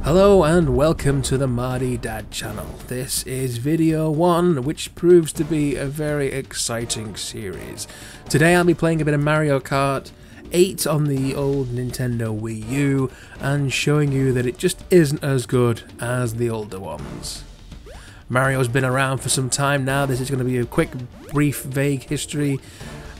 Hello and welcome to the Mardy Dad channel. This is video 1, which proves to be a very exciting series. Today I'll be playing a bit of Mario Kart 8 on the old Nintendo Wii U and showing you that it just isn't as good as the older ones. Mario's been around for some time now. This is going to be a quick, brief, vague history.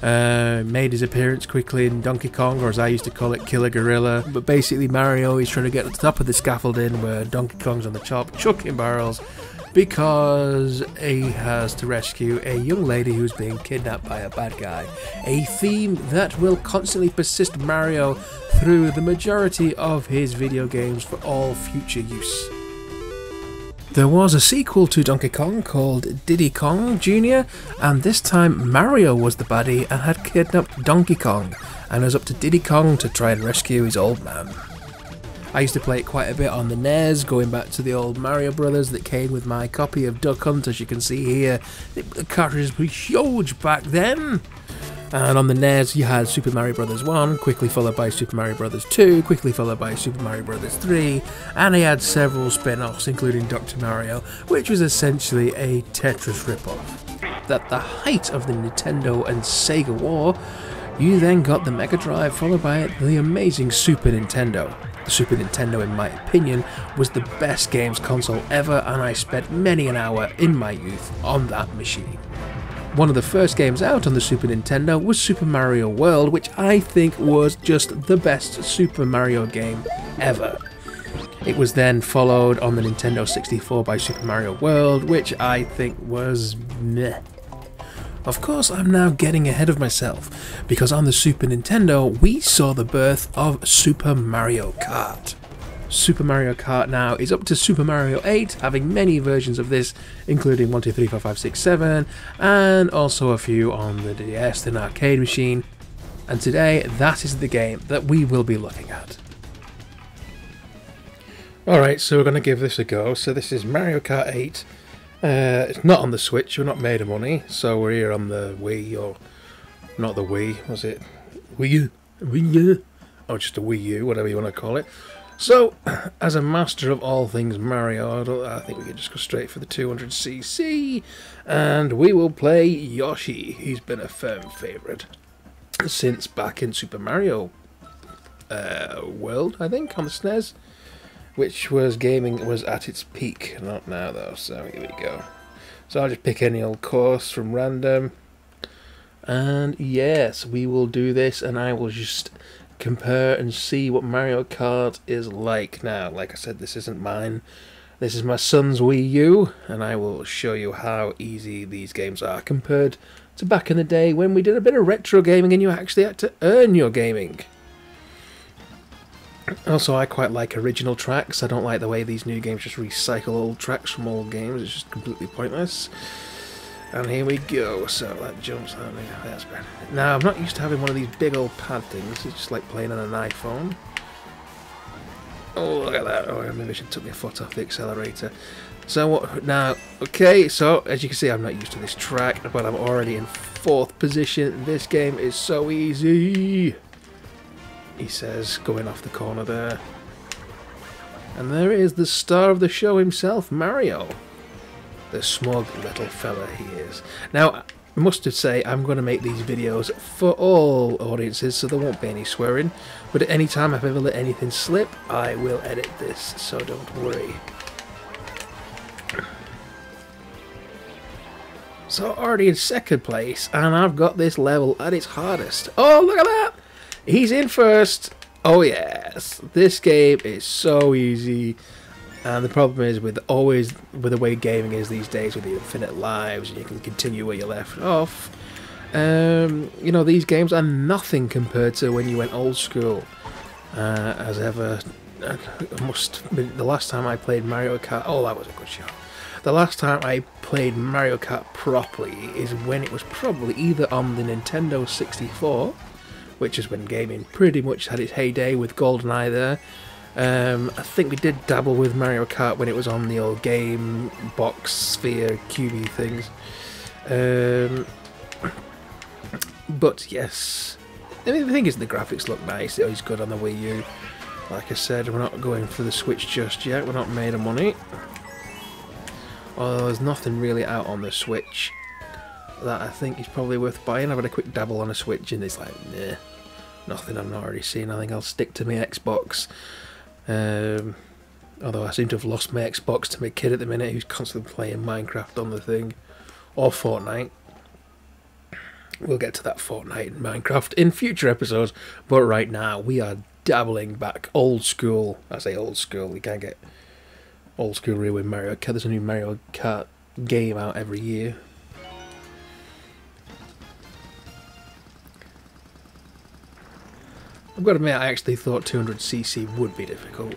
Made his appearance quickly in Donkey Kong, or as I used to call it, Killer Gorilla. But basically Mario is trying to get to the top of the scaffolding where Donkey Kong's on the top, chucking barrels, because he has to rescue a young lady who's being kidnapped by a bad guy. A theme that will constantly persist Mario through the majority of his video games for all future use. There was a sequel to Donkey Kong called Diddy Kong Jr., and this time Mario was the baddie and had kidnapped Donkey Kong, and it was up to Diddy Kong to try and rescue his old man. I used to play it quite a bit on the NES, going back to the old Mario Brothers that came with my copy of Duck Hunt, as you can see here. The cartridges were huge back then! And on the NES you had Super Mario Bros. 1, quickly followed by Super Mario Bros. 2, quickly followed by Super Mario Bros. 3, and he had several spin-offs including Dr. Mario, which was essentially a Tetris rip-off. At the height of the Nintendo and Sega war, you then got the Mega Drive, followed by the amazing Super Nintendo. The Super Nintendo, in my opinion, was the best games console ever, and I spent many an hour in my youth on that machine. One of the first games out on the Super Nintendo was Super Mario World, which I think was just the best Super Mario game ever. It was then followed on the Nintendo 64 by Super Mario World, which I think was meh. Of course, I'm now getting ahead of myself, because on the Super Nintendo we saw the birth of Super Mario Kart. Super Mario Kart now is up to Super Mario 8, having many versions of this, including 1, 2, 3, 4, 5, 6, 7, and also a few on the DS, an arcade machine. And today, that is the game that we will be looking at. Alright, so we're going to give this a go. So this is Mario Kart 8. It's not on the Switch, we're not made of money, so we're here on the Wii, or not the Wii, was it? Wii U? Wii U? Or just a Wii U, whatever you want to call it. So, as a master of all things Mario, I think we can just go straight for the 200cc, and we will play Yoshi. He's been a firm favourite since back in Super Mario World, I think, on the SNES, which was gaming was at its peak, not now though, so here we go. So I'll just pick any old course from random, and yes, we will do this, and I will just compare and see what Mario Kart is like. Now, like I said, this isn't mine. This is my son's Wii U, and I will show you how easy these games are compared to back in the day when we did a bit of retro gaming and you actually had to earn your gaming. Also, I quite like original tracks. I don't like the way these new games just recycle old tracks from old games. It's just completely pointless. And here we go, so that jumps out there, that's better. Now, I'm not used to having one of these big old pad things, it's just like playing on an iPhone. Oh, look at that, oh, maybe I should took my foot off the accelerator. So, what now, okay, so, as you can see, I'm not used to this track, but I'm already in 4th position. This game is so easy, he says, going off the corner there. And there is the star of the show himself, Mario. The smug little fella he is. Now, I must say, I'm going to make these videos for all audiences, so there won't be any swearing. But at any time I've ever let anything slip, I will edit this, so don't worry. So already in 2nd place, and I've got this level at its hardest. Oh, look at that! He's in 1st. Oh yes, this game is so easy. And the problem is with the way gaming is these days, with the infinite lives and you can continue where you left off, you know, these games are nothing compared to when you went old school. As ever, the last time I played Mario Kart, oh, that was a good shot. The last time I played Mario Kart properly is when it was probably either on the Nintendo 64, which is when gaming pretty much had its heyday with GoldenEye there. I think we did dabble with Mario Kart when it was on the old Game Box Sphere QB things. But yes, I mean, the thing is the graphics look nice, it was good on the Wii U. Like I said, we're not going for the Switch just yet. We're not made of money. Although there's nothing really out on the Switch that I think is probably worth buying. I've had a quick dabble on a Switch and it's like, nah, nothing I've not already seen. I think I'll stick to my Xbox. Although I seem to have lost my Xbox to my kid at the minute, who's constantly playing Minecraft on the thing. Or Fortnite. We'll get to that Fortnite and Minecraft in future episodes. But right now, we are dabbling back old school. I say old school, you can't get old school really with Mario Kart. There's a new Mario Kart game out every year. I've got to admit, I actually thought 200cc would be difficult.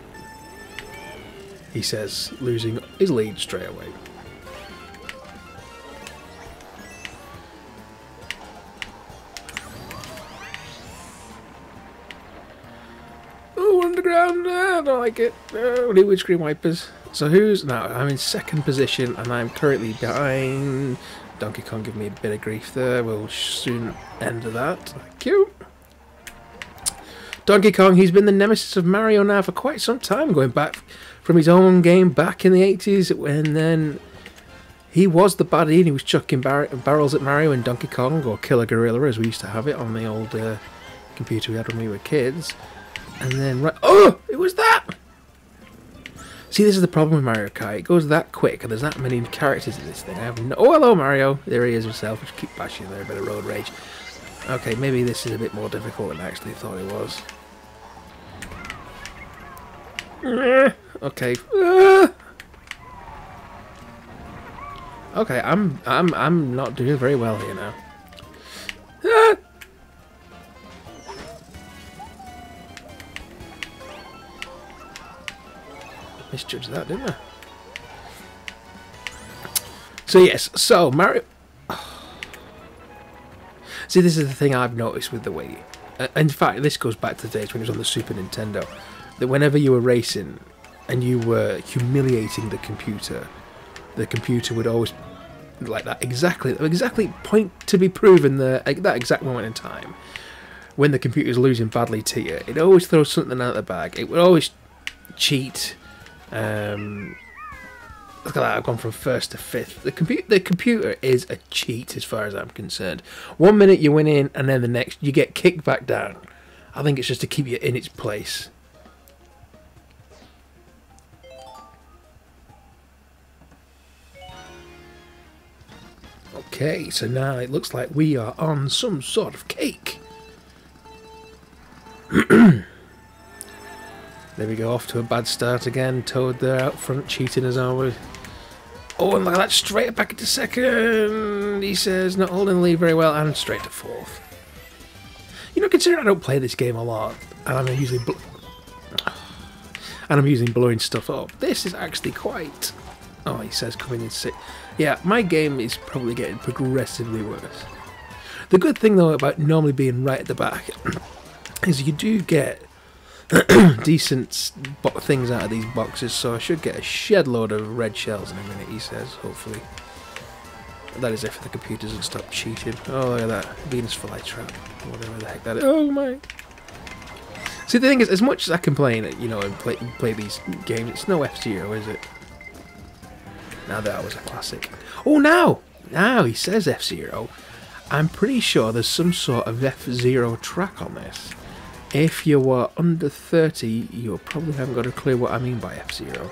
He says, losing his lead straight away. Oh, underground! I don't like it. Oh, new windscreen wipers. So who's now? I'm in second position, and I'm currently behind. Donkey Kong giving me a bit of grief there. We'll soon end that. Thank you. Donkey Kong, he's been the nemesis of Mario now for quite some time, going back from his own game back in the 80s, and then he was the baddie and he was chucking barrels at Mario and Donkey Kong, or Killer Gorilla as we used to have it on the old computer we had when we were kids. And then, right, oh, it was that! See, this is the problem with Mario Kart. It goes that quick and there's that many characters in this thing. I have no... Oh, hello, Mario. There he is himself. Just keep bashing there, a bit of road rage. Okay, maybe this is a bit more difficult than I actually thought it was. Okay. Okay, I'm not doing very well here now. Misjudged that, didn't I? So yes, so Mario. See, this is the thing I've noticed with the Wii. In fact, this goes back to the days when it was on the Super Nintendo. That whenever you were racing and you were humiliating the computer would always, like that exactly point to be proven that exact moment in time when the computer's losing badly to you. It always throws something out of the bag. It would always cheat. Look at that, I've gone from first to fifth. The computer is a cheat as far as I'm concerned. 1 minute you win in and then the next you get kicked back down. I think it's just to keep you in its place. Okay, so now it looks like we are on some sort of cake. There we go, off to a bad start again. Toad there out front, cheating as always. Oh, and look at that, straight back into second. He says, not holding the lead very well, and straight to fourth. You know, considering I don't play this game a lot, and I'm usually blowing stuff up, this is actually quite... Oh, he says coming in sixth. Yeah, my game is probably getting progressively worse. The good thing, though, about normally being right at the back is you do get decent things out of these boxes, so I should get a shed load of red shells in a minute, he says, hopefully. That is if the computer doesn't stop cheating. Oh, look at that. Venus flytrap. Whatever the heck that is. Oh, my. See, the thing is, as much as I complain, you know, and play these games, it's no F-Zero, is it? Now that was a classic. Oh, now he says F-Zero. I'm pretty sure there's some sort of F-Zero track on this. If you were under 30, you probably haven't got a clue what I mean by F-Zero.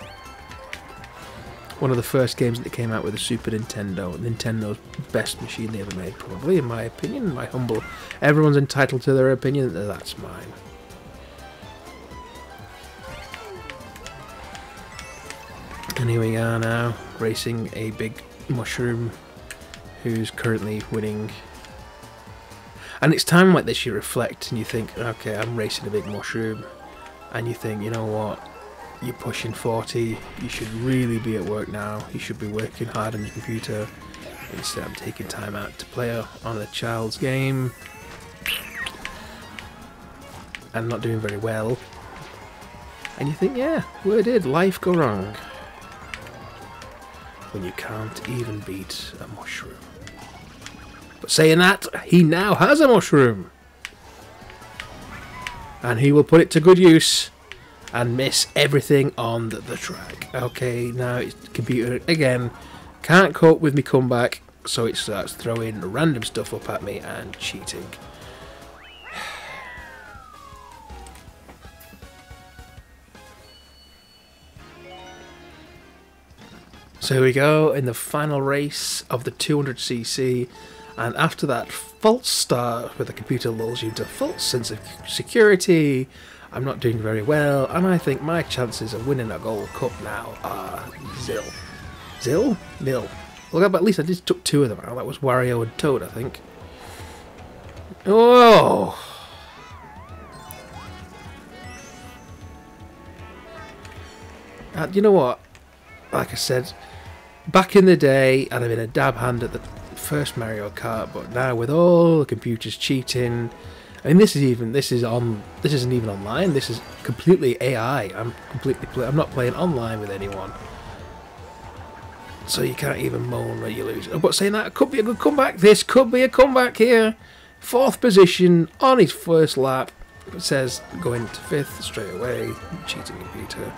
One of the first games that came out with the Super Nintendo. Nintendo's best machine they ever made, probably, in my opinion. My humble... Everyone's entitled to their opinion. That's mine. And here we are now, racing a big mushroom who's currently winning. And it's time like this you reflect and you think, okay, I'm racing a big mushroom. And you think, you know what, you're pushing 40, you should really be at work now. You should be working hard on your computer. Instead, I'm taking time out to play on a child's game. And not doing very well. And you think, yeah, where did life go wrong? When you can't even beat a mushroom. But saying that, he now has a mushroom. And he will put it to good use. and miss everything on the track. Okay, now it's computer again. Can't cope with me comeback, so it starts throwing random stuff up at me and cheating. So here we go in the final race of the 200cc, and after that false start where the computer lulls you into a false sense of security, I'm not doing very well, and I think my chances of winning a Gold Cup now are zil. Zil? Nil. Well, at least I just took 2 of them out. That was Wario and Toad, I think. Oh! You know what? Like I said, back in the day, I'd have been a dab hand at the first Mario Kart, but now with all the computers cheating, I mean, this isn't even online. This is completely AI. I'm not playing online with anyone, so you can't even moan when you lose. But saying that, it could be a good comeback. This could be a comeback here. 4th position on his first lap. It says going to 5th straight away. Cheating computer.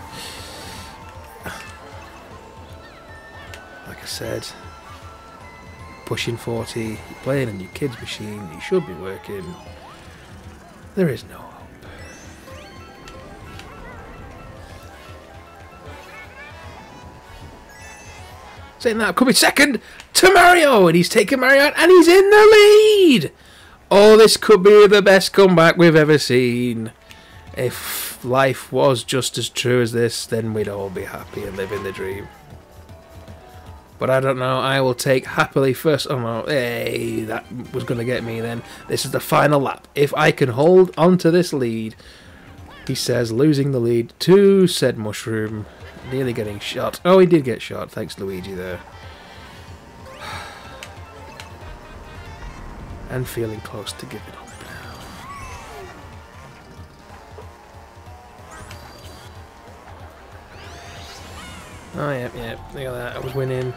Like I said, pushing 40, playing on your kid's machine, you should be working. There is no hope. Saying that, could be second to Mario, and he's taken Mario out, and he's in the lead! Oh, this could be the best comeback we've ever seen. If life was just as true as this, then we'd all be happy and living the dream. But I don't know, I will take happily first. Oh no, hey, that was going to get me then. This is the final lap. If I can hold onto this lead, he says, losing the lead to said mushroom, nearly getting shot. Oh, he did get shot, thanks Luigi there. And feeling close to giving up now. Oh, yeah, look at that, I was winning.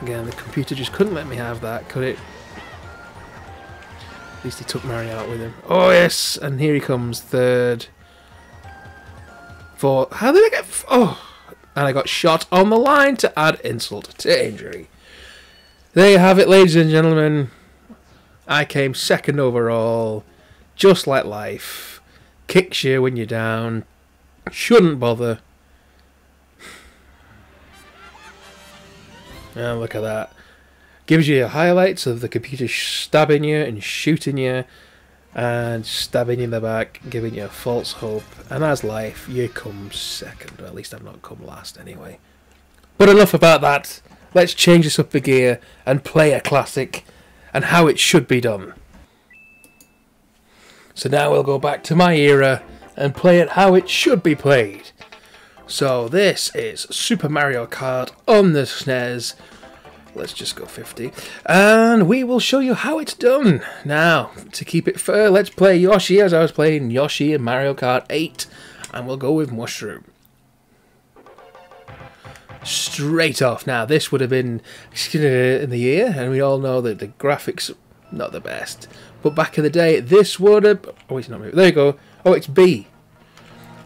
Again, the computer just couldn't let me have that, could it? At least he took Mario out with him. Oh, yes! And here he comes, 3rd. 4th. How did I get... Oh! And I got shot on the line to add insult to injury. There you have it, ladies and gentlemen. I came 2nd overall. Just like life. Kicks you when you're down. Shouldn't bother. Oh, look at that. Gives you highlights of the computer stabbing you and shooting you and stabbing you in the back, giving you false hope. And as life, you come 2nd. Or at least I've not come last anyway. But enough about that. Let's change this up a gear and play a classic and how it should be done. So now we'll go back to my era and play it how it should be played. So this is Super Mario Kart on the SNES. Let's just go 50. And we will show you how it's done. Now, to keep it fair, let's play Yoshi as I was playing Yoshi in Mario Kart 8. And we'll go with Mushroom. Straight off. Now, this would have been in the year, and we all know that the graphics not the best. But back in the day, this would have... Oh, it's not moving. There you go. Oh, it's B.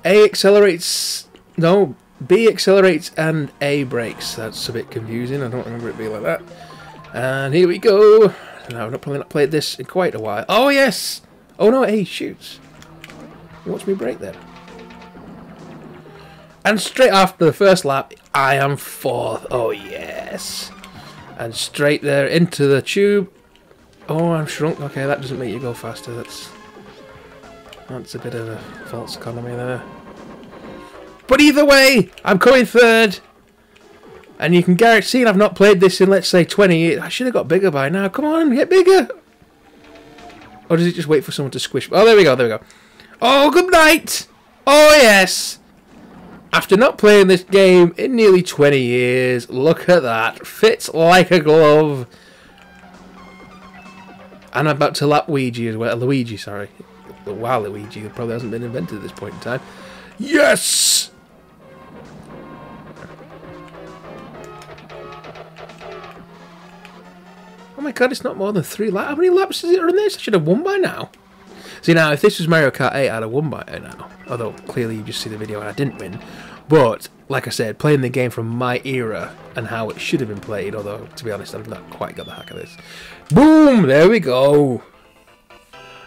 A accelerates... No, B accelerates and A brakes. That's a bit confusing. I don't remember it being like that. And here we go. No, I've probably not played this in quite a while. Oh, yes! Oh, no, A shoots. Watch me brake then. And straight after the first lap, I am 4th. Oh, yes. And straight there into the tube. Oh, I'm shrunk. Okay, that doesn't make you go faster. That's a bit of a false economy there. But either way, I'm coming 3rd. And you can guarantee I've not played this in, let's say, 20 years. I should have got bigger by now. Come on, get bigger. Or does it just wait for someone to squish? Oh, there we go, there we go. Oh, good night. Oh, yes. After not playing this game in nearly 20 years, look at that. Fits like a glove. And I'm about to lap Luigi as well. Luigi, sorry. Wow, Luigi probably hasn't been invented at this point in time. Yes! Oh my god, it's not more than 3 laps. How many laps is it on this? I should have won by now. See, now, if this was Mario Kart 8, I'd have won by it now. Although, clearly you just see the video and I didn't win. But, like I said, playing the game from my era and how it should have been played, although, to be honest, I've not quite got the hack of this. Boom! There we go!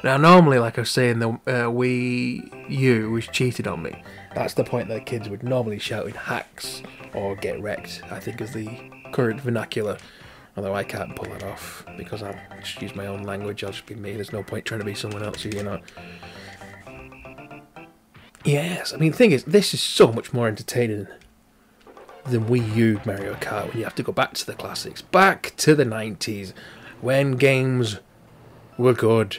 Now, normally, like I was saying, the Wii U was cheated on me. That's the point that kids would normally shout in hacks or get wrecked, I think is the current vernacular. Although I can't pull that off because I'll just use my own language. I'll just be me. There's no point trying to be someone else, you know. Yes, I mean, the thing is, this is so much more entertaining than Wii U Mario Kart when you have to go back to the classics. Back to the 90s when games were good.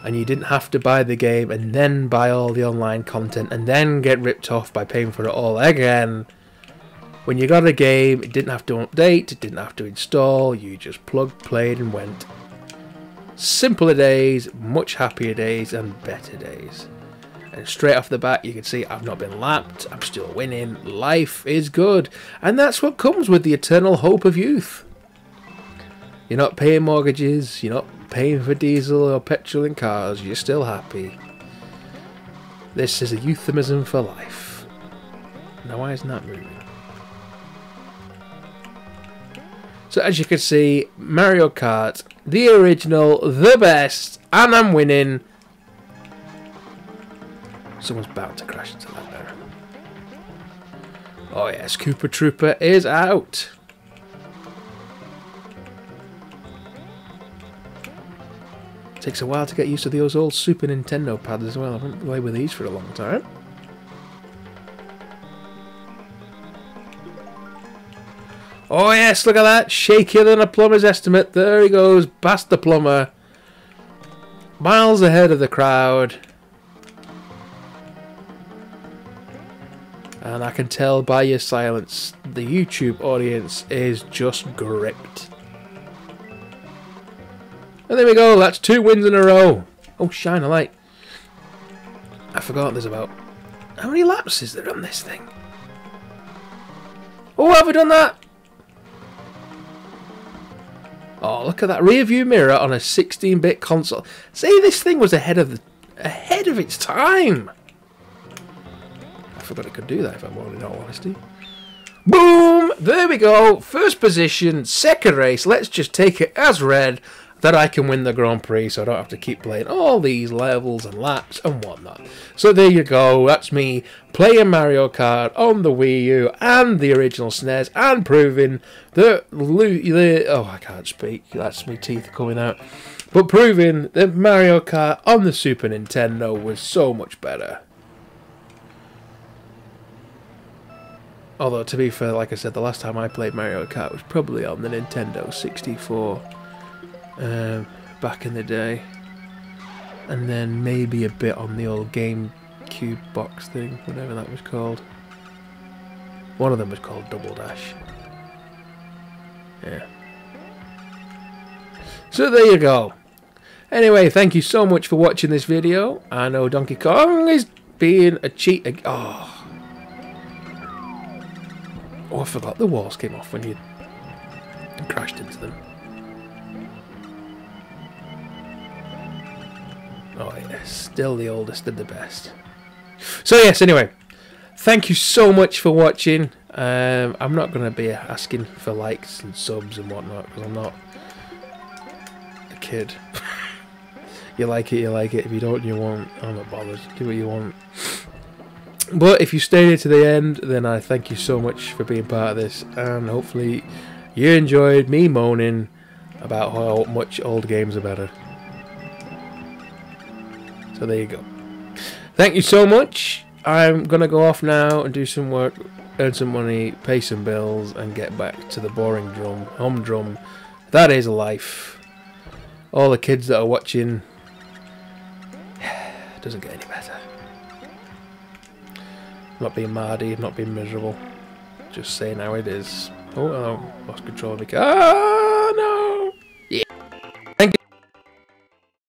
And you didn't have to buy the game and then buy all the online content and then get ripped off by paying for it all again. When you got a game, it didn't have to update, it didn't have to install, you just plugged, played and went. Simpler days, much happier days and better days. And straight off the bat you can see I've not been lapped, I'm still winning, life is good. And that's what comes with the eternal hope of youth. You're not paying mortgages, you're not paying for diesel or petrol in cars, you're still happy. This is a euphemism for life. Now why isn't that moving? So as you can see, Mario Kart, the original, the best, and I'm winning. Someone's bound to crash into that there. Oh yes, Koopa Troopa is out. Takes a while to get used to those old Super Nintendo pads as well. I haven't played with these for a long time. Oh yes, look at that. Shakier than a plumber's estimate. There he goes, past the plumber. Miles ahead of the crowd. And I can tell by your silence, the YouTube audience is just gripped. And there we go, that's 2 wins in a row. Oh, shine a light. I forgot there's about... How many laps is there on this thing? Oh, have we done that? Oh, look at that rear view mirror on a 16-bit console. See, this thing was ahead of its time. I forgot it could do that, if I'm in all honesty. Boom! There we go. First position, second race. Let's just take it as read that I can win the Grand Prix, so I don't have to keep playing all these levels and laps and whatnot. So there you go. That's me playing Mario Kart on the Wii U and the original SNES and proving that oh, I can't speak. That's my teeth coming out. But proving that Mario Kart on the Super Nintendo was so much better. Although, to be fair, like I said, the last time I played Mario Kart was probably on the Nintendo 64. Back in the day. And then maybe a bit on the old GameCube box thing, whatever that was called. One of them was called Double Dash. Yeah. So there you go. Anyway, thank you so much for watching this video. I know Donkey Kong is being a cheat. Oh, I forgot the walls came off when you crashed into them. Oh yes, still the oldest and the best. So yes, anyway, thank you so much for watching. I'm not going to be asking for likes and subs and whatnot, because I'm not a kid. You like it, you like it. If you don't, you won't. I'm not bothered. Do what you want. But if you stayed here to the end, then I thank you so much for being part of this, and hopefully you enjoyed me moaning about how much old games are better. So there you go. Thank you so much. I'm going to go off now and do some work, earn some money, pay some bills, and get back to the boring humdrum. That is life. All the kids that are watching, it doesn't get any better. I'm not being mardy, I'm not being miserable. Just saying how it is. Oh, I lost control of the car.